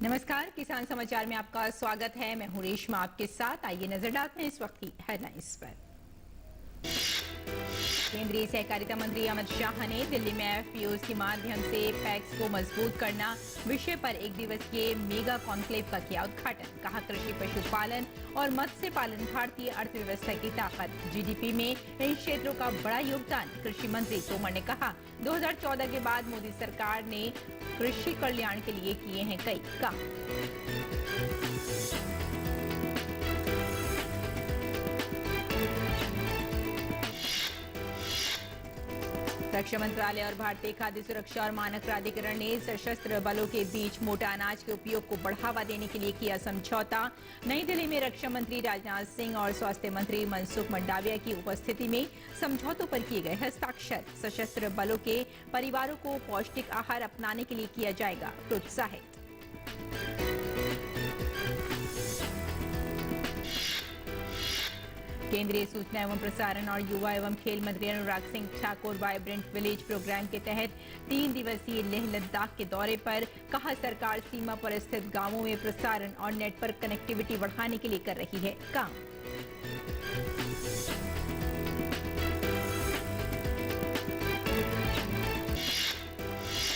नमस्कार, किसान समाचार में आपका स्वागत है। मैं हूं रेशमा आपके साथ। आइए नजर डालते हैं इस वक्त की हेडलाइंस पर। केंद्रीय सहकारिता मंत्री अमित शाह ने दिल्ली में एफपीओज के माध्यम से पैक्स को मजबूत करना विषय पर एक दिवसीय मेगा कॉन्क्लेव का किया उद्घाटन। कहा, कृषि, पशुपालन और मत्स्य पालन भारतीय अर्थव्यवस्था की ताकत। जीडीपी में इन क्षेत्रों का बड़ा योगदान। कृषि मंत्री तोमर ने कहा, 2014 के बाद मोदी सरकार ने कृषि कल्याण के लिए किए हैं कई काम। रक्षा मंत्रालय और भारतीय खाद्य सुरक्षा और मानक प्राधिकरण ने सशस्त्र बलों के बीच मोटा अनाज के उपयोग को बढ़ावा देने के लिए किया समझौता। नई दिल्ली में रक्षा मंत्री राजनाथ सिंह और स्वास्थ्य मंत्री मनसुख मंडाविया की उपस्थिति में समझौतों पर किए गए हस्ताक्षर। सशस्त्र बलों के परिवारों को पौष्टिक आहार अपनाने के लिए किया जाएगा प्रोत्साहित। केंद्रीय सूचना एवं प्रसारण और युवा एवं खेल मंत्री Anurag Singh Thakur vibrant village programme के तहत 3 दिवसीय लेह लद्दाख के दौरे पर। कहा, सरकार सीमा पर स्थित गांवों में प्रसारण और नेटवर्क कनेक्टिविटी बढ़ाने के लिए कर रही है काम।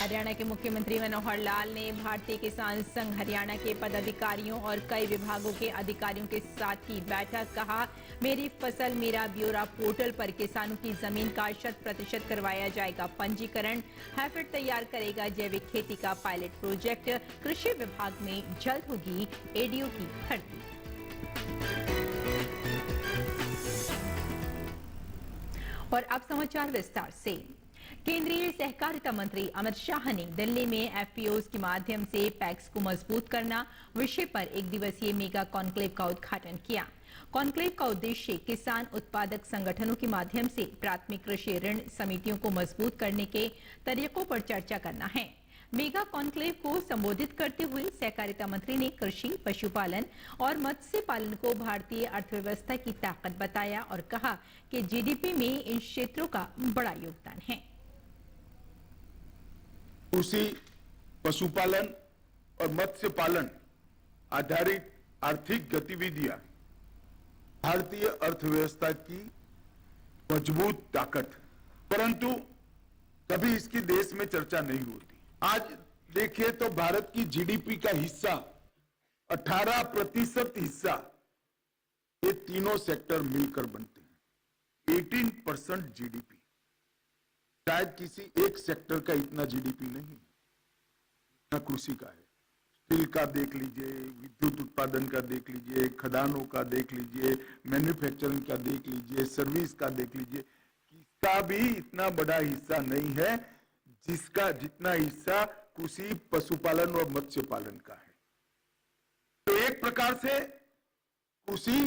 हरियाणा के मुख्यमंत्री मनोहर लाल ने भारतीय किसान संघ हरियाणा के पदाधिकारियों और कई विभागों के अधिकारियों के साथ की बैठक। कहा, मेरी फसल मेरा ब्यौरा पोर्टल पर किसानों की जमीन का 100% करवाया जाएगा पंजीकरण। हैफेड तैयार करेगा जैविक खेती का पायलट प्रोजेक्ट। कृषि विभाग में जल्द होगी एडीओ की भर्ती। और अब समाचार विस्तार से। केंद्रीय सहकारिता मंत्री अमित शाह ने दिल्ली में एफपीओज के माध्यम से पैक्स को मजबूत करना विषय पर एक दिवसीय मेगा कॉन्क्लेव का उद्घाटन किया। कॉन्क्लेव का उद्देश्य किसान उत्पादक संगठनों के माध्यम से प्राथमिक कृषि ऋण समितियों को मजबूत करने के तरीकों पर चर्चा करना है। मेगा कॉन्क्लेव को संबोधित करते हुए सहकारिता मंत्री ने कृषि, पशुपालन और मत्स्य पालन को भारतीय अर्थव्यवस्था की ताकत बताया और कहा कि जीडीपी में इन क्षेत्रों का बड़ा योगदान है। कृषि, पशुपालन और मत्स्य पालन आधारित आर्थिक गतिविधियां भारतीय अर्थव्यवस्था की मजबूत ताकत, परंतु कभी इसकी देश में चर्चा नहीं होती। आज देखिए तो भारत की जीडीपी का हिस्सा 18% हिस्सा ये तीनों सेक्टर मिलकर बनते हैं। 18% जीडीपी, शायद किसी एक सेक्टर का इतना जीडीपी नहीं, इतना कृषि का है। स्टील का देख लीजिए, विद्युत उत्पादन का देख लीजिए, खदानों का देख लीजिए, मैन्युफैक्चरिंग का देख लीजिए, सर्विस का देख लीजिए, किसका भी इतना बड़ा हिस्सा नहीं है जिसका जितना हिस्सा कृषि, पशुपालन और मत्स्य पालन का है। तो एक प्रकार से कृषि,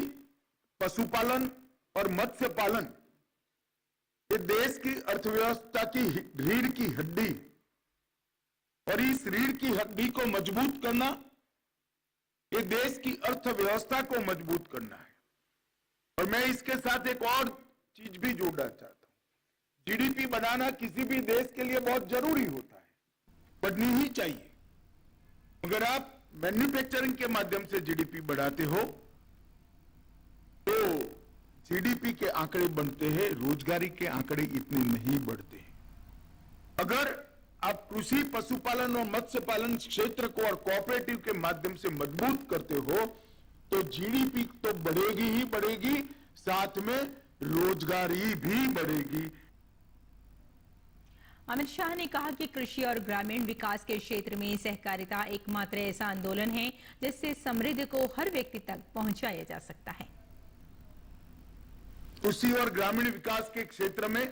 पशुपालन और मत्स्य पालन ये देश की अर्थव्यवस्था की रीढ़ की हड्डी, और इस रीढ़ की हड्डी को मजबूत करना, ये देश की अर्थव्यवस्था को मजबूत करना है। और मैं इसके साथ एक और चीज भी जोड़ना चाहता हूं। जीडीपी बनाना किसी भी देश के लिए बहुत जरूरी होता है, बढ़नी ही चाहिए। अगर आप मैन्युफैक्चरिंग के माध्यम से जीडीपी बढ़ाते हो तो जीडीपी के आंकड़े बनते हैं, रोजगारी के आंकड़े इतने नहीं बढ़ते हैं। अगर आप कृषि, पशुपालन और मत्स्य पालन क्षेत्र को और कोऑपरेटिव के माध्यम से मजबूत करते हो तो जीडीपी तो बढ़ेगी ही बढ़ेगी, साथ में रोजगारी भी बढ़ेगी। अमित शाह ने कहा कि कृषि और ग्रामीण विकास के क्षेत्र में सहकारिता एकमात्र ऐसा आंदोलन है जिससे समृद्धि को हर व्यक्ति तक पहुंचाया जा सकता है। कृषि और ग्रामीण विकास के क्षेत्र में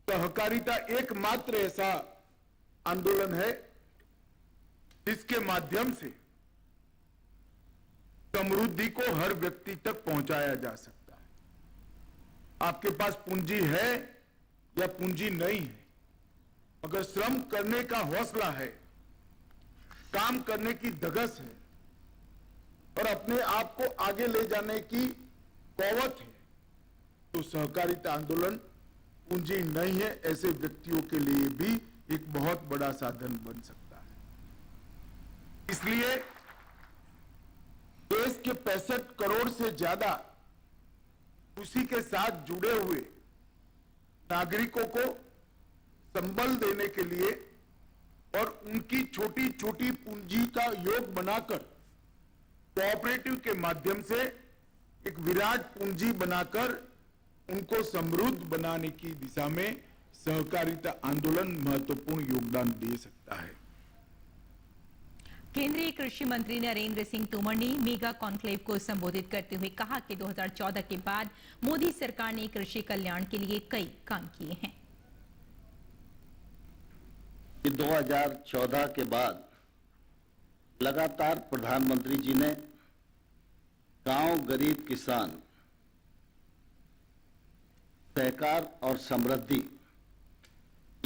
सहकारिता एकमात्र ऐसा आंदोलन है जिसके माध्यम से समृद्धि को हर व्यक्ति तक पहुंचाया जा सकता है। आपके पास पूंजी है या पूंजी नहीं है, अगर श्रम करने का हौसला है, काम करने की धगस है और अपने आप को आगे ले जाने की कौवत है, तो सहकारिता आंदोलन पूंजी नहीं है ऐसे व्यक्तियों के लिए भी एक बहुत बड़ा साधन बन सकता है। इसलिए देश के 65 करोड़ से ज्यादा उसी के साथ जुड़े हुए नागरिकों को संबल देने के लिए और उनकी छोटी छोटी पूंजी का योग बनाकर कोऑपरेटिव के माध्यम से एक विराट पूंजी बनाकर उनको समृद्ध बनाने की दिशा में सहकारिता आंदोलन महत्वपूर्ण योगदान दे सकता है। केंद्रीय कृषि मंत्री नरेंद्र सिंह तोमर ने मेगा कॉन्क्लेव को संबोधित करते हुए कहा कि 2014 के बाद मोदी सरकार ने कृषि कल्याण के लिए कई काम किए हैं। 2014 के बाद लगातार प्रधानमंत्री जी ने गांव, गरीब, किसान, सहकार और समृद्धि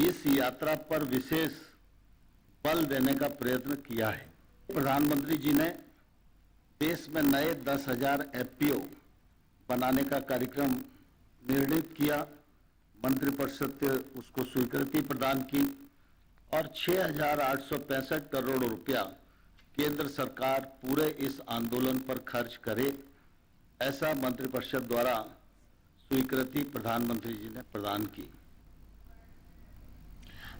इस यात्रा पर विशेष बल देने का प्रयत्न किया है। प्रधानमंत्री जी ने देश में नए 10,000 एफपीओ बनाने का कार्यक्रम निर्णित किया, मंत्रिपरिषद ने उसको स्वीकृति प्रदान की और 6,865 करोड़ रुपया केंद्र सरकार पूरे इस आंदोलन पर खर्च करे, ऐसा मंत्रिपरिषद द्वारा स्वीकृति प्रधानमंत्री जी ने प्रदान की।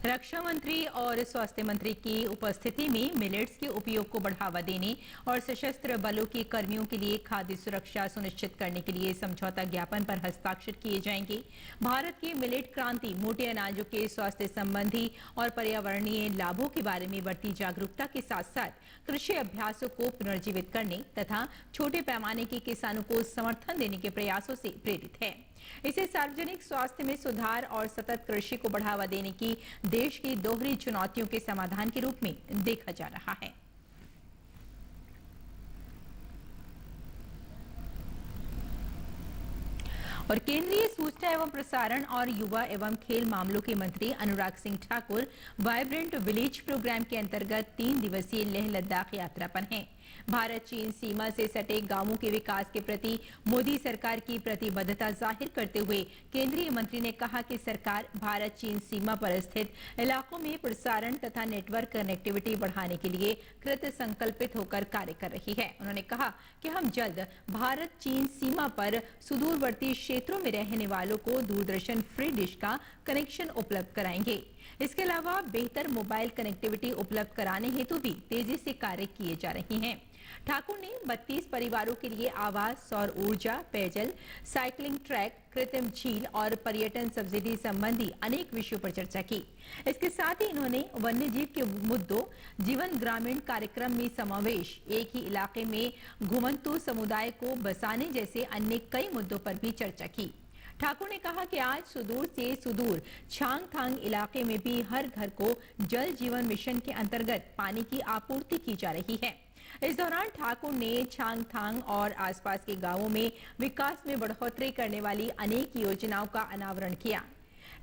रक्षा मंत्री और स्वास्थ्य मंत्री की उपस्थिति में मिलेट्स के उपयोग को बढ़ावा देने और सशस्त्र बलों के कर्मियों के लिए खाद्य सुरक्षा सुनिश्चित करने के लिए समझौता ज्ञापन पर हस्ताक्षर किए जाएंगे। भारत की मिलेट क्रांति मोटे अनाजों के स्वास्थ्य संबंधी और पर्यावरणीय लाभों के बारे में बढ़ती जागरूकता के साथ साथ कृषि अभ्यासों को पुनर्जीवित करने तथा छोटे पैमाने के किसानों को समर्थन देने के प्रयासों से प्रेरित है। इसे सार्वजनिक स्वास्थ्य में सुधार और सतत कृषि को बढ़ावा देने की देश की दोहरी चुनौतियों के समाधान के रूप में देखा जा रहा है। और केंद्रीय सूचना एवं प्रसारण और युवा एवं खेल मामलों के मंत्री Anurag Singh Thakur vibrant village programme के अंतर्गत 3 दिवसीय लेह लद्दाख यात्रा पर हैं। भारत चीन सीमा से सटे गांवों के विकास के प्रति मोदी सरकार की प्रतिबद्धता जाहिर करते हुए केंद्रीय मंत्री ने कहा कि सरकार भारत चीन सीमा पर स्थित इलाकों में प्रसारण तथा नेटवर्क कनेक्टिविटी बढ़ाने के लिए कृत संकल्पित होकर कार्य कर रही है। उन्होंने कहा कि हम जल्द भारत चीन सीमा पर सुदूरवर्ती क्षेत्रों में रहने वालों को दूरदर्शन फ्री डिश का कनेक्शन उपलब्ध कराएंगे। इसके अलावा बेहतर मोबाइल कनेक्टिविटी उपलब्ध कराने हेतु भी तेजी से कार्य किए जा रहे हैं। ठाकुर ने 32 परिवारों के लिए आवास, सौर ऊर्जा, पेयजल, साइकिलिंग ट्रैक, कृत्रिम झील और पर्यटन सब्सिडी संबंधी अनेक विषयों पर चर्चा की। इसके साथ ही इन्होंने वन्यजीव के मुद्दों, जीवन ग्रामीण कार्यक्रम में समावेश, एक ही इलाके में घुमंतू समुदाय को बसाने जैसे अन्य कई मुद्दों पर भी चर्चा की। ठाकुर ने कहा कि आज सुदूर से सुदूर छांगथांग इलाके में भी हर घर को जल जीवन मिशन के अंतर्गत पानी की आपूर्ति की जा रही है। इस दौरान ठाकुर ने छांगथांग और आसपास के गांवों में विकास में बढ़ोतरी करने वाली अनेक योजनाओं का अनावरण किया।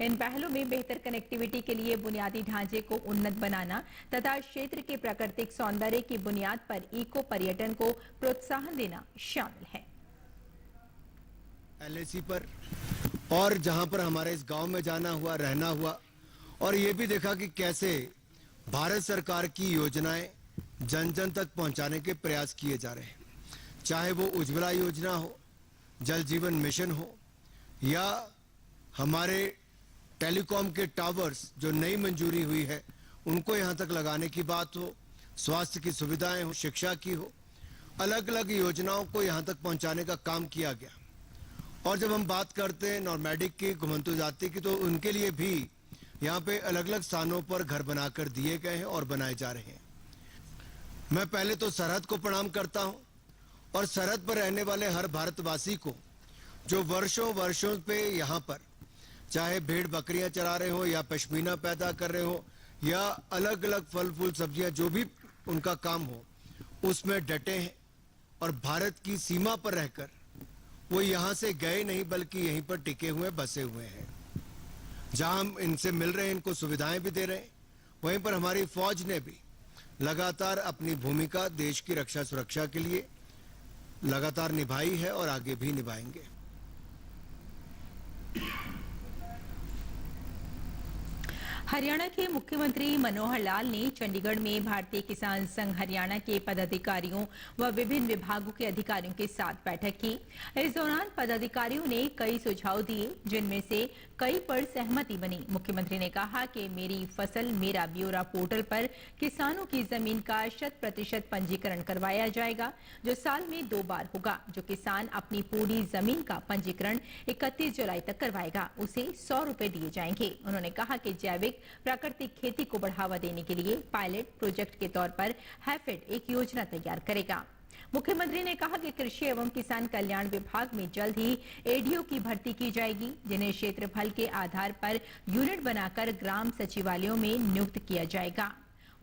इन पहलों में बेहतर कनेक्टिविटी के लिए बुनियादी ढांचे को उन्नत बनाना तथा क्षेत्र के प्राकृतिक सौंदर्य की बुनियाद पर इको पर्यटन को प्रोत्साहन देना शामिल है। LAC पर और जहां पर हमारे इस गांव में जाना हुआ, रहना हुआ और ये भी देखा कि कैसे भारत सरकार की योजनाएं जन जन तक पहुंचाने के प्रयास किए जा रहे हैं, चाहे वो उज्ज्वला योजना हो, जल जीवन मिशन हो या हमारे टेलीकॉम के टावर्स जो नई मंजूरी हुई है उनको यहां तक लगाने की बात हो, स्वास्थ्य की सुविधाएं हो, शिक्षा की हो, अलग अलग योजनाओं को यहां तक पहुंचाने का काम किया गया। और जब हम बात करते हैं नॉर्मैडिक की, घुमंतू जाति की, तो उनके लिए भी यहाँ पे अलग अलग स्थानों पर घर बनाकर दिए गए हैं और बनाए जा रहे हैं। मैं पहले तो सरहद को प्रणाम करता हूँ और सरहद पर रहने वाले हर भारतवासी को जो वर्षों वर्षों पे यहाँ पर चाहे भेड़ बकरियां चरा रहे हो या पश्मीना पैदा कर रहे हो या अलग अलग फल फूल सब्जियां जो भी उनका काम हो उसमें डटे हैं और भारत की सीमा पर रहकर वो यहाँ से गए नहीं बल्कि यहीं पर टिके हुए बसे हुए हैं। जहां हम इनसे मिल रहे हैं, इनको सुविधाएं भी दे रहे हैं, वहीं पर हमारी फौज ने भी लगातार अपनी भूमिका देश की रक्षा सुरक्षा के लिए लगातार निभाई है और आगे भी निभाएंगे। हरियाणा के मुख्यमंत्री मनोहर लाल ने चंडीगढ़ में भारतीय किसान संघ हरियाणा के पदाधिकारियों व विभिन्न विभागों के अधिकारियों के साथ बैठक की। इस दौरान पदाधिकारियों ने कई सुझाव दिए, जिनमें से कई पर सहमति बनी। मुख्यमंत्री ने कहा कि मेरी फसल मेरा ब्यौरा पोर्टल पर किसानों की जमीन का 100% पंजीकरण करवाया जाएगा, जो साल में 2 बार होगा। जो किसान अपनी पूरी जमीन का पंजीकरण 31 जुलाई तक करवाएगा, उसे 100 रुपए दिए जाएंगे। उन्होंने कहा कि जैविक प्राकृतिक खेती को बढ़ावा देने के लिए पायलट प्रोजेक्ट के तौर पर हैफेड एक योजना तैयार करेगा। मुख्यमंत्री ने कहा कि कृषि एवं किसान कल्याण विभाग में जल्द ही एडीओ की भर्ती की जाएगी, जिन्हें क्षेत्रफल के आधार पर यूनिट बनाकर ग्राम सचिवालयों में नियुक्त किया जाएगा।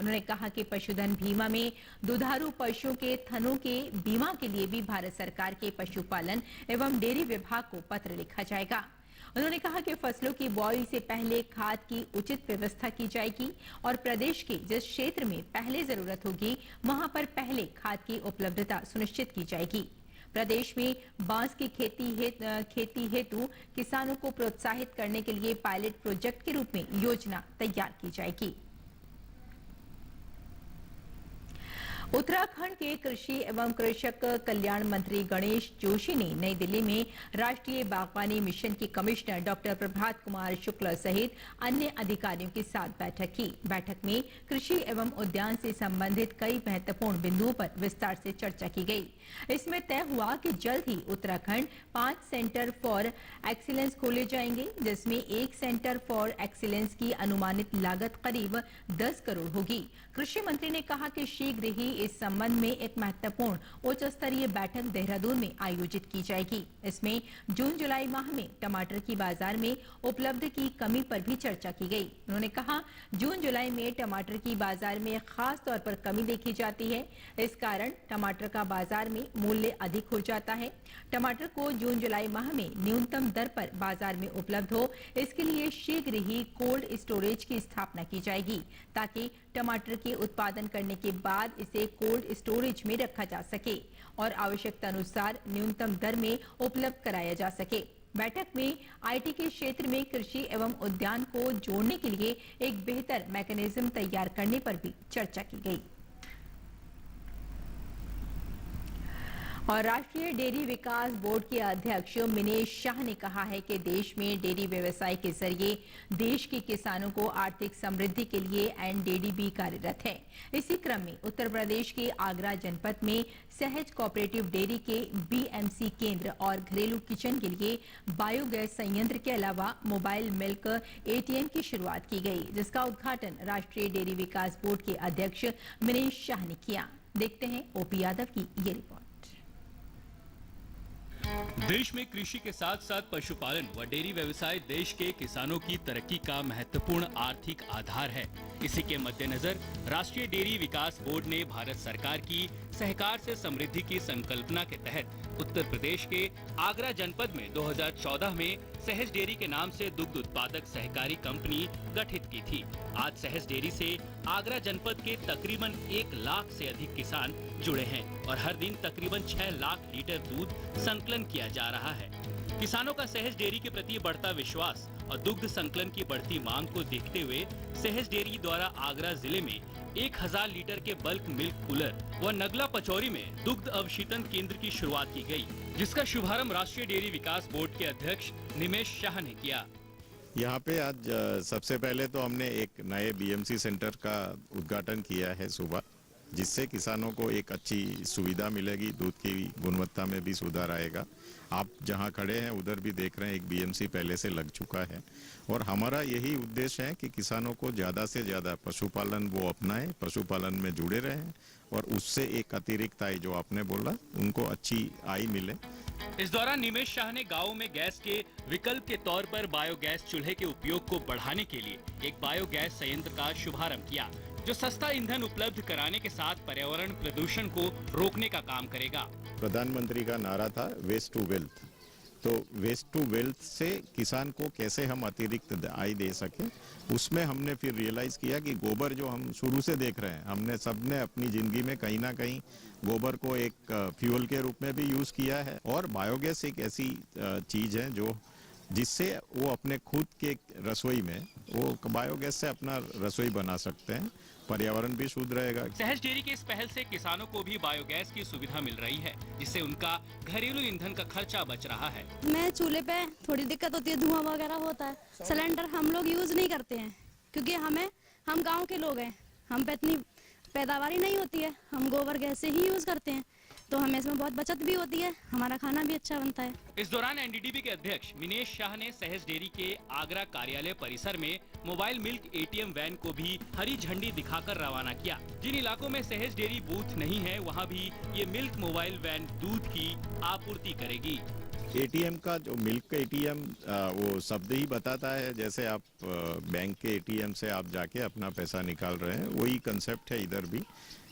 उन्होंने कहा कि पशुधन बीमा में दुधारू पशुओं के थनों के बीमा के लिए भी भारत सरकार के पशुपालन एवं डेयरी विभाग को पत्र लिखा जाएगा। उन्होंने कहा कि फसलों की बुआई से पहले खाद की उचित व्यवस्था की जाएगी और प्रदेश के जिस क्षेत्र में पहले जरूरत होगी, वहां पर पहले खाद की उपलब्धता सुनिश्चित की जाएगी। प्रदेश में बांस की खेती हेतु किसानों को प्रोत्साहित करने के लिए पायलट प्रोजेक्ट के रूप में योजना तैयार की जाएगी। उत्तराखंड के कृषि एवं कृषक कल्याण मंत्री गणेश जोशी ने नई दिल्ली में राष्ट्रीय बागवानी मिशन के कमिश्नर डॉक्टर प्रभात कुमार शुक्ला सहित अन्य अधिकारियों के साथ बैठक की। बैठक में कृषि एवं उद्यान से संबंधित कई महत्वपूर्ण बिंदुओं पर विस्तार से चर्चा की गई। इसमें तय हुआ कि जल्द ही उत्तराखंड 5 सेंटर फॉर एक्सीलेंस खोले जाएंगे, जिसमें एक सेंटर फॉर एक्सीलेंस की अनुमानित लागत करीब 10 करोड़ होगी। कृषि मंत्री ने कहा कि शीघ्र ही इस संबंध में एक महत्वपूर्ण उच्च स्तरीय बैठक देहरादून में आयोजित की जाएगी। इसमें जून-जुलाई माह में टमाटर की बाजार में उपलब्ध की कमी पर भी चर्चा की गई। उन्होंने कहा, जून-जुलाई में टमाटर की बाजार में खास तौर पर कमी देखी जाती है। इस कारण टमाटर का बाजार में मूल्य अधिक हो जाता है। टमाटर को जून-जुलाई माह में न्यूनतम दर पर बाजार में उपलब्ध हो, इसके लिए शीघ्र ही कोल्ड स्टोरेज की स्थापना की जाएगी, ताकि टमाटर के उत्पादन करने के बाद इसे कोल्ड स्टोरेज में रखा जा सके और आवश्यकता अनुसार न्यूनतम दर में उपलब्ध कराया जा सके। बैठक में आईटी के क्षेत्र में कृषि एवं उद्यान को जोड़ने के लिए एक बेहतर मैकेनिज्म तैयार करने पर भी चर्चा की गई। और राष्ट्रीय डेयरी विकास बोर्ड के अध्यक्ष मिनेश शाह ने कहा है कि देश में डेयरी व्यवसाय के जरिए देश के किसानों को आर्थिक समृद्धि के लिए एनडीडीबी कार्यरत है। इसी क्रम में उत्तर प्रदेश के आगरा जनपद में सहज कोऑपरेटिव डेयरी के बीएमसी केंद्र और घरेलू किचन के लिए बायोगैस संयंत्र के अलावा मोबाइल मिल्क एटीएम की शुरुआत की गई, जिसका उद्घाटन राष्ट्रीय डेयरी विकास बोर्ड के अध्यक्ष मिनेश शाह ने किया। देखते हैं ओपी यादव की ये रिपोर्ट। देश में कृषि के साथ साथ पशुपालन व डेयरी व्यवसाय देश के किसानों की तरक्की का महत्वपूर्ण आर्थिक आधार है। इसी के मद्देनजर राष्ट्रीय डेयरी विकास बोर्ड ने भारत सरकार की सहकार से समृद्धि की संकल्पना के तहत उत्तर प्रदेश के आगरा जनपद में 2014 में सहज डेयरी के नाम से दुग्ध उत्पादक सहकारी कंपनी गठित की थी। आज सहज डेयरी से आगरा जनपद के तकरीबन 1 लाख से अधिक किसान जुड़े हैं और हर दिन तकरीबन 6 लाख लीटर दूध संकलन किया जा रहा है। किसानों का सहज डेयरी के प्रति बढ़ता विश्वास और दुग्ध संकलन की बढ़ती मांग को देखते हुए सहज डेयरी द्वारा आगरा जिले में 1000 लीटर के बल्क मिल्क कूलर व नगला पचौरी में दुग्ध अवशीतन केंद्र की शुरुआत की गई, जिसका शुभारंभ राष्ट्रीय डेयरी विकास बोर्ड के अध्यक्ष निमेश शाह ने किया। यहाँ पे आज सबसे पहले तो हमने एक नए बीएमसी सेंटर का उद्घाटन किया है सुबह, जिससे किसानों को एक अच्छी सुविधा मिलेगी, दूध की गुणवत्ता में भी सुधार आएगा। आप जहाँ खड़े हैं उधर भी देख रहे हैं, एक बीएमसी पहले से लग चुका है और हमारा यही उद्देश्य है कि किसानों को ज़्यादा से ज़्यादा पशुपालन वो अपनाएं, पशुपालन में जुड़े रहें और उससे एक अतिरिक्त आय जो आपने बोला उनको अच्छी आय मिले। इस दौरान निमेश शाह ने गाँव में गैस के विकल्प के तौर पर बायोगैस चूल्हे के उपयोग को बढ़ाने के लिए एक बायोगैस संयंत्र का शुभारंभ किया, जो सस्ता ईंधन उपलब्ध कराने के साथ पर्यावरण प्रदूषण को रोकने का काम करेगा। प्रधानमंत्री का नारा था वेस्ट टू वेल्थ, तो वेस्ट टू वेल्थ से किसान को कैसे हम अतिरिक्त आय दे सके, उसमें हमने फिर रियलाइज किया कि गोबर जो हम शुरू से देख रहे हैं, हमने सबने अपनी जिंदगी में कहीं ना कहीं गोबर को एक फ्यूल के रूप में भी यूज किया है और बायोगैस एक ऐसी चीज है जो जिससे वो अपने खुद के रसोई में वो बायोगैस से अपना रसोई बना सकते हैं, पर्यावरण भी शुद्ध रहेगा। सहज डेयरी के इस पहल से किसानों को भी बायोगैस की सुविधा मिल रही है, जिससे उनका घरेलू ईंधन का खर्चा बच रहा है। मैं चूल्हे पे थोड़ी दिक्कत होती है, धुआं वगैरह होता है। सिलेंडर हम लोग यूज नहीं करते हैं क्योंकि हम गांव के लोग हैं, हम पे इतनी पैदावारी नहीं होती है, हम गोबर गैस से ही यूज करते हैं, तो हमें इसमें बहुत बचत भी होती है, हमारा खाना भी अच्छा बनता है। इस दौरान एनडीडीबी के अध्यक्ष मिनेश शाह ने सहज डेयरी के आगरा कार्यालय परिसर में मोबाइल मिल्क एटीएम वैन को भी हरी झंडी दिखाकर रवाना किया। जिन इलाकों में सहज डेयरी बूथ नहीं है, वहां भी ये मिल्क मोबाइल वैन दूध की आपूर्ति करेगी। एटीएम का जो मिल्क एटीएम वो शब्द ही बताता है, जैसे आप बैंक के एटीएम से आप जाके अपना पैसा निकाल रहे हैं, वही कंसेप्ट है इधर भी।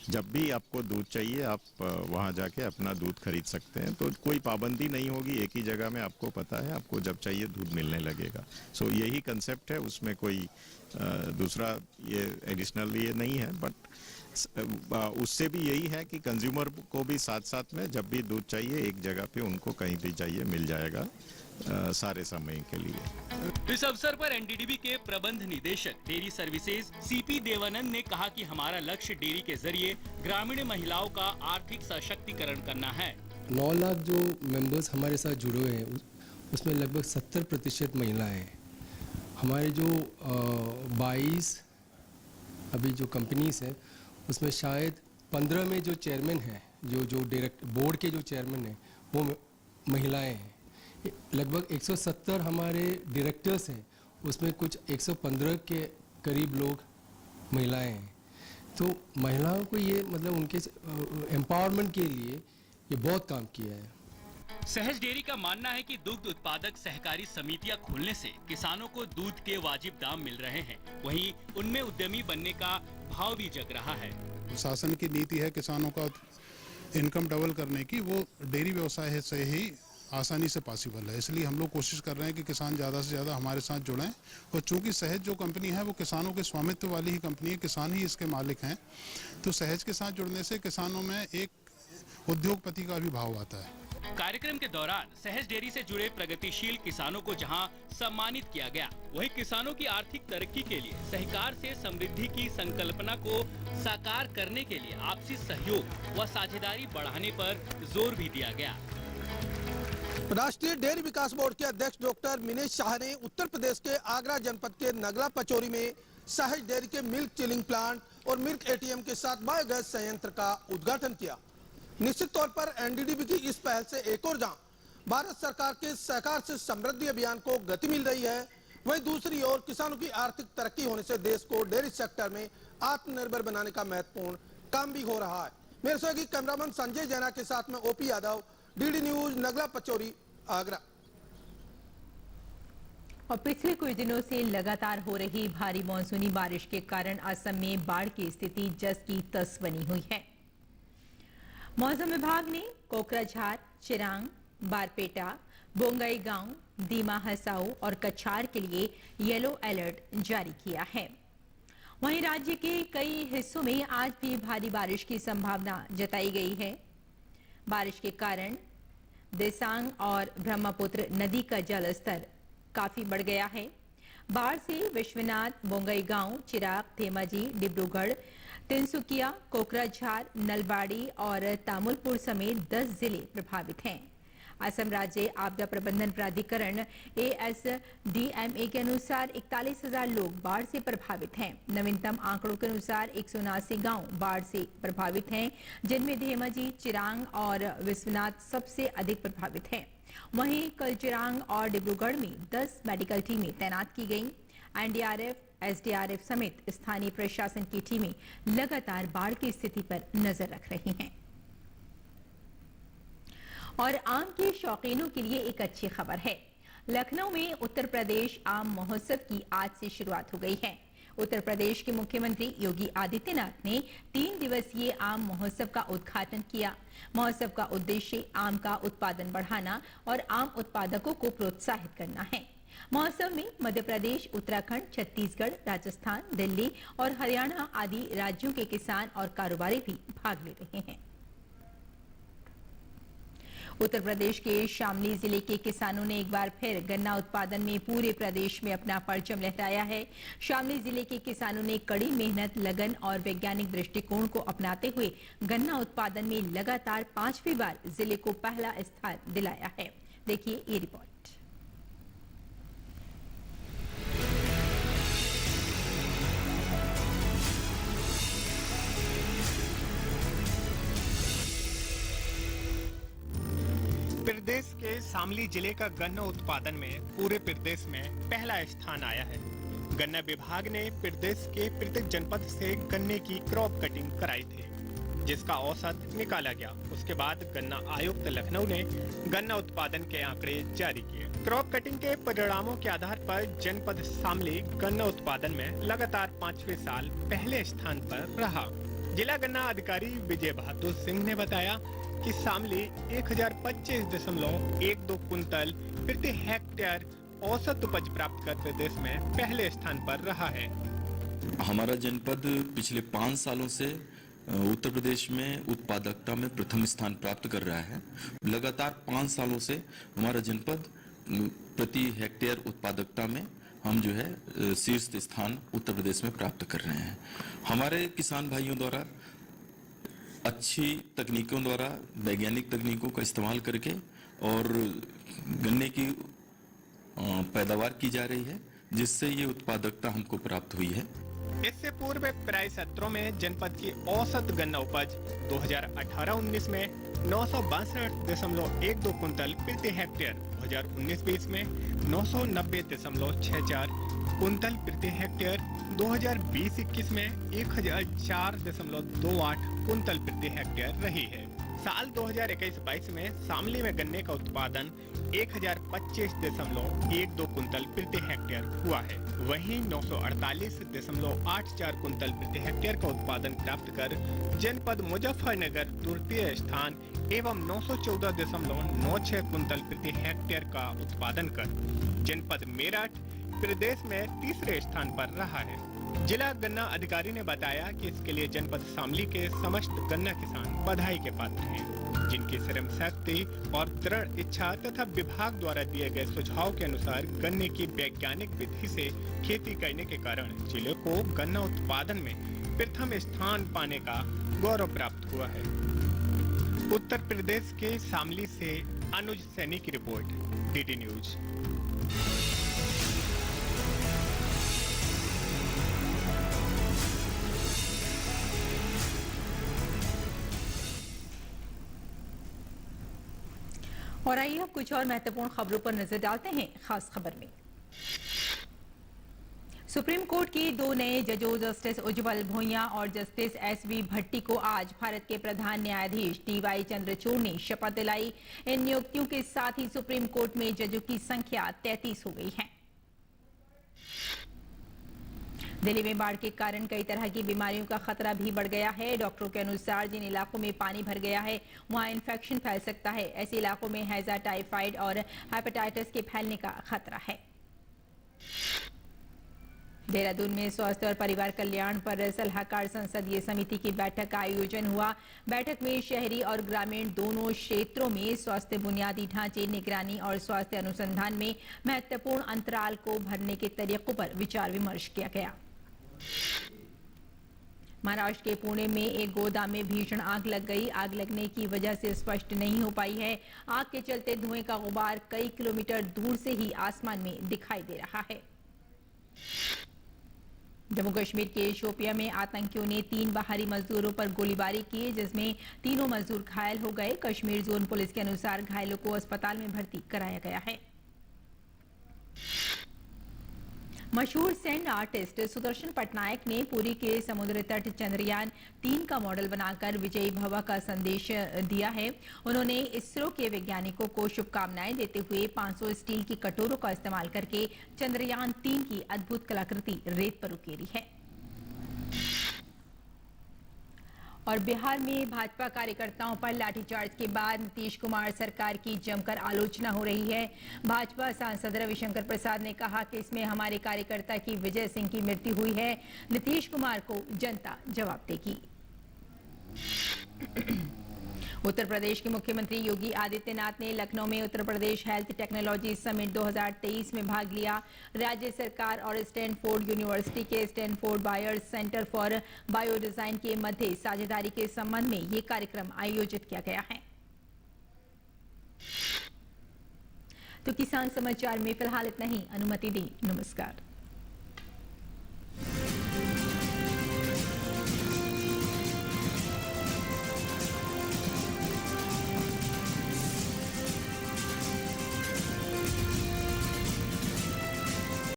जब भी आपको दूध चाहिए आप वहां जाके अपना दूध खरीद सकते हैं, तो कोई पाबंदी नहीं होगी, एक ही जगह में आपको पता है आपको जब चाहिए दूध मिलने लगेगा। सो यही कंसेप्ट है, उसमें कोई दूसरा ये एडिशनल ये नहीं है, बट उससे भी यही है कि कंज्यूमर को भी साथ साथ में जब भी दूध चाहिए एक जगह पे उनको कहीं भी चाहिए मिल जाएगा सारे समय के लिए। इस अवसर पर एनडीडीबी के प्रबंध निदेशक डेयरी सर्विसेज सीपी देवानंद ने कहा कि हमारा लक्ष्य डेयरी के जरिए ग्रामीण महिलाओं का आर्थिक सशक्तिकरण करना है। 9 लाख जो मेंबर्स हमारे साथ जुड़े हुए हैं उसमें लगभग 70% महिलाएं हैं। हमारे जो 22 अभी जो कंपनीज हैं उसमें शायद 15 में जो चेयरमैन हैं, जो डायरेक्ट बोर्ड के जो चेयरमैन हैं वो महिलाएं हैं। लगभग 170 हमारे डायरेक्टर्स हैं, उसमें कुछ 115 के करीब लोग महिलाएं हैं। तो महिलाओं को ये मतलब उनके एम्पावरमेंट के लिए ये बहुत काम किया है। सहज डेयरी का मानना है कि दुग्ध उत्पादक सहकारी समितियां खोलने से किसानों को दूध के वाजिब दाम मिल रहे हैं, वहीं उनमें उद्यमी बनने का भाव भी जग रहा है। शासन की नीति है किसानों का इनकम डबल करने की, वो डेयरी व्यवसाय से ही आसानी से पॉसिबल है। इसलिए हम लोग कोशिश कर रहे हैं कि किसान ज़्यादा से ज़्यादा हमारे साथ जुड़ें, और चूंकि सहज जो कंपनी है वो किसानों के स्वामित्व वाली ही कंपनी है, किसान ही इसके मालिक हैं, तो सहज के साथ जुड़ने से किसानों में एक उद्योगपति का भी भाव आता है। कार्यक्रम के दौरान सहज डेयरी से जुड़े प्रगतिशील किसानों को जहां सम्मानित किया गया, वहीं किसानों की आर्थिक तरक्की के लिए सहकार से समृद्धि की संकल्पना को साकार करने के लिए आपसी सहयोग व साझेदारी बढ़ाने पर जोर भी दिया गया। राष्ट्रीय डेयरी विकास बोर्ड के अध्यक्ष डॉक्टर मिनेश शाह ने उत्तर प्रदेश के आगरा जनपद के नगला पचौरी में सहज डेयरी के मिल्क चिलिंग प्लांट और मिल्क एटीएम के साथ बायोगैस संयंत्र का उद्घाटन किया। निश्चित तौर पर एनडीडीबी की इस पहल से एक और जहां भारत सरकार के सहकार से समृद्धि अभियान को गति मिल रही है, वहीं दूसरी ओर किसानों की आर्थिक तरक्की होने से देश को डेयरी सेक्टर में आत्मनिर्भर बनाने का महत्वपूर्ण काम भी हो रहा है। मेरे सहयोगी कैमरामैन संजय जैना के साथ में OP Yadav, DD news, Nagla Pachauri, Agra. और पिछले कुछ दिनों से लगातार हो रही भारी मानसूनी बारिश के कारण असम में बाढ़ की स्थिति जस की तस बनी हुई है। मौसम विभाग ने कोकराझार, चिरांग, बारपेटा, बोंगईगांव, दीमा हसाऊ और कछार के लिए येलो अलर्ट जारी किया है। वहीं राज्य के कई हिस्सों में आज भी भारी बारिश की संभावना जताई गई है। बारिश के कारण देसांग और ब्रह्मपुत्र नदी का जलस्तर काफी बढ़ गया है। बाढ़ से विश्वनाथ, बोंगईगांव, चिराग, धेमाजी, डिब्रूगढ़, तिनसुकिया, कोकराझार, नलबाड़ी और तामुलपुर समेत 10 जिले प्रभावित हैं। असम राज्य आपदा प्रबंधन प्राधिकरण ASDMA के अनुसार 41,000 लोग बाढ़ से प्रभावित हैं। नवीनतम आंकड़ों के अनुसार 179 गांव बाढ़ से प्रभावित हैं, जिनमें धेमाजी, चिरांग और विश्वनाथ सबसे अधिक प्रभावित हैं। वहीं कल चिरांग और डिब्रूगढ़ में 10 मेडिकल टीमें तैनात की गईं। एनडीआरएफ, SDRF समेत स्थानीय प्रशासन की टीमें लगातार बाढ़ की स्थिति पर नजर रख रही हैं। और आम के शौकीनों के लिए एक अच्छी खबर है। लखनऊ में उत्तर प्रदेश आम महोत्सव की आज से शुरुआत हो गई है। उत्तर प्रदेश के मुख्यमंत्री योगी आदित्यनाथ ने 3 दिवसीय आम महोत्सव का उद्घाटन किया। महोत्सव का उद्देश्य आम का उत्पादन बढ़ाना और आम उत्पादकों को प्रोत्साहित करना है। महोत्सव में मध्य प्रदेश, उत्तराखंड, छत्तीसगढ़, राजस्थान, दिल्ली और हरियाणा आदि राज्यों के किसान और कारोबारी भी भाग ले रहे हैं। उत्तर प्रदेश के शामली जिले के किसानों ने एक बार फिर गन्ना उत्पादन में पूरे प्रदेश में अपना परचम लहराया है। शामली जिले के किसानों ने कड़ी मेहनत, लगन और वैज्ञानिक दृष्टिकोण को अपनाते हुए गन्ना उत्पादन में लगातार 5वीं बार जिले को पहला स्थान दिलाया है। देखिए ये रिपोर्ट। प्रदेश के शामली जिले का गन्ना उत्पादन में पूरे प्रदेश में पहला स्थान आया है। गन्ना विभाग ने प्रदेश के प्रत्येक जनपद से गन्ने की क्रॉप कटिंग कराई थी, जिसका औसत निकाला गया। उसके बाद गन्ना आयुक्त लखनऊ ने गन्ना उत्पादन के आंकड़े जारी किए। क्रॉप कटिंग के परिणामों के आधार पर जनपद शामली गन्ना उत्पादन में लगातार 5वें साल पहले स्थान पर रहा। जिला गन्ना अधिकारी विजय बहादुर सिंह ने बताया कि शामली 1025.12 कुंतल प्रति हेक्टेयर औसत उपज प्राप्त कर प्रदेश में पहले स्थान पर रहा है। हमारा जनपद पिछले 5 सालों से उत्तर प्रदेश में उत्पादकता में प्रथम स्थान प्राप्त कर रहा है। लगातार 5 सालों से हमारा जनपद प्रति हेक्टेयर उत्पादकता में हम जो है शीर्ष स्थान उत्तर प्रदेश में प्राप्त कर रहे हैं। हमारे किसान भाइयों द्वारा अच्छी तकनीकों द्वारा, वैज्ञानिक तकनीकों का इस्तेमाल करके और गन्ने की पैदावार की जा रही है, जिससे ये उत्पादकता हमको प्राप्त हुई है। इससे पूर्व प्राय सत्रों में जनपद की औसत गन्ना उपज 2018-19 में 962.12 कुंतल प्रति हेक्टेयर, 2019-20 में 990.64 कुंतल प्रति हेक्टेयर, 2020-21 में 1004.28 कुंतल प्रति हेक्टेयर रही है। साल 2021-22 में शामली में गन्ने का उत्पादन 1025.12 कुंतल प्रति हेक्टेयर हुआ है। वहीं 948.84 कुंतल प्रति हेक्टेयर का उत्पादन प्राप्त कर जनपद मुजफ्फरनगर तृतीय स्थान एवं 914.96 कुंतल प्रति हेक्टेयर का उत्पादन कर जनपद मेरठ प्रदेश में तीसरे स्थान पर रहा है। जिला गन्ना अधिकारी ने बताया कि इसके लिए जनपद शामली के समस्त गन्ना किसान बधाई के पात्र हैं, जिनकी श्रम शक्ति और दृढ़ इच्छा तथा विभाग द्वारा दिए गए सुझाव के अनुसार गन्ने की वैज्ञानिक विधि से खेती करने के कारण जिले को गन्ना उत्पादन में प्रथम स्थान पाने का गौरव प्राप्त हुआ है। उत्तर प्रदेश के शामली से अनुज सैनी की रिपोर्ट, डीडी न्यूज। और आइए अब कुछ और महत्वपूर्ण खबरों पर नजर डालते हैं। खास खबर में सुप्रीम कोर्ट के 2 नए जजों जस्टिस उज्जवल भोइया और जस्टिस एसवी भट्टी को आज भारत के प्रधान न्यायाधीश DY चंद्रचूड़ ने शपथ दिलाई। इन नियुक्तियों के साथ ही सुप्रीम कोर्ट में जजों की संख्या 33 हो गई है। दिल्ली में बाढ़ के कारण कई तरह की बीमारियों का खतरा भी बढ़ गया है। डॉक्टरों के अनुसार जिन इलाकों में पानी भर गया है वहां इन्फेक्शन फैल सकता है। ऐसे इलाकों में हैजा, टाइफाइड और हेपेटाइटिस के फैलने का खतरा है। देहरादून में स्वास्थ्य और परिवार कल्याण पर सलाहकार संसदीय समिति की बैठक का आयोजन हुआ। बैठक में शहरी और ग्रामीण दोनों क्षेत्रों में स्वास्थ्य बुनियादी ढांचे, निगरानी और स्वास्थ्य अनुसंधान में महत्वपूर्ण अंतराल को भरने के तरीकों पर विचार विमर्श किया गया। महाराष्ट्र के पुणे में एक गोदाम में भीषण आग लग गई। आग लगने की वजह से स्पष्ट नहीं हो पाई है। आग के चलते धुएं का गुबार कई किलोमीटर दूर से ही आसमान में दिखाई दे रहा है। जम्मू कश्मीर के शोपिया में आतंकियों ने 3 बाहरी मजदूरों पर गोलीबारी की, जिसमें तीनों मजदूर घायल हो गए। कश्मीर जोन पुलिस के अनुसार घायलों को अस्पताल में भर्ती कराया गया है। मशहूर सैंड आर्टिस्ट सुदर्शन पटनायक ने पुरी के समुद्र तट चंद्रयान 3 का मॉडल बनाकर विजयी भव का संदेश दिया है। उन्होंने इसरो के वैज्ञानिकों को शुभकामनाएं देते हुए 500 स्टील की कटोरों का इस्तेमाल करके चंद्रयान 3 की अद्भुत कलाकृति रेत पर उकेरी है। और बिहार में भाजपा कार्यकर्ताओं पर लाठीचार्ज के बाद नीतीश कुमार सरकार की जमकर आलोचना हो रही है। भाजपा सांसद रविशंकर प्रसाद ने कहा कि इसमें हमारे कार्यकर्ता की विजय सिंह की मृत्यु हुई है। नीतीश कुमार को जनता जवाब देगी। उत्तर प्रदेश के मुख्यमंत्री योगी आदित्यनाथ ने लखनऊ में Uttar Pradesh health technology summit 2023 में भाग लिया। राज्य सरकार और स्टैनफोर्ड यूनिवर्सिटी के Stanford buyers centre for bio design के मध्य साझेदारी के संबंध में ये कार्यक्रम आयोजित किया गया है। तो किसान समाचार में फिलहाल इतना ही। अनुमति दी, नमस्कार।